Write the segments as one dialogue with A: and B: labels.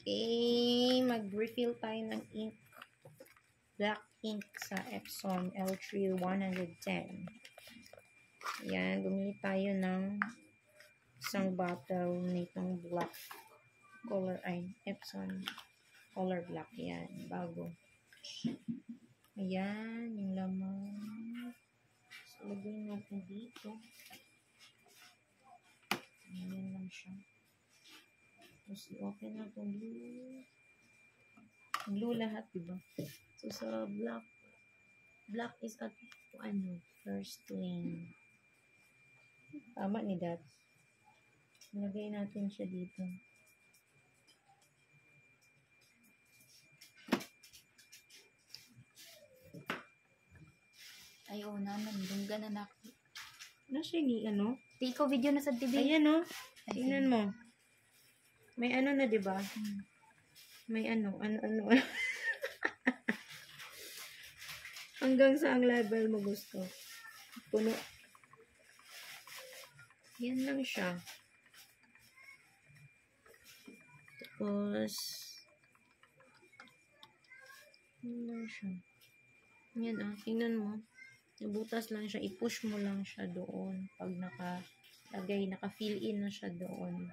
A: Okay, mag-refill tayo ng ink. Black ink sa Epson L3-110. Yan, bumili tayo ng isang bottle nitong black color, Epson color black. Yan, bago. Ayan, yung laman. So, lagay natin dito. Ayan lang siya. Tapos, i-open natin blue. Blue lahat, diba? So, sa black is at, first lane. Tama ni Dad. Lagay natin siya dito.
B: Ayaw naman, dungga na na.
A: Nasa ni,
B: Di ko video na sa TV.
A: Ayan, tingnan mo. May na, diba? May ano. Hanggang sa ang level mo gusto. Puno. Yan lang siya. Tapos, yan lang siya. Yan tingnan mo. Nabutas lang siya. I-push mo lang siya doon. Pag naka-fill in na siya doon.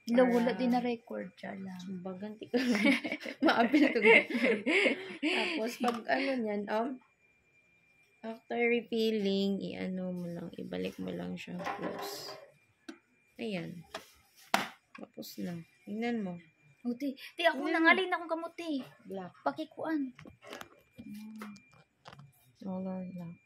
B: Wala din na record siya lang.
A: Baganti ka lang. Maabil ko. Tapos, pag niyan, after refilling, ibalik mo lang siya close. Ayan. Tapos na. Tingnan mo.
B: Uti. Di ako nangalin akong kamuti.
A: Black.
B: Pakikuan.
A: Color black.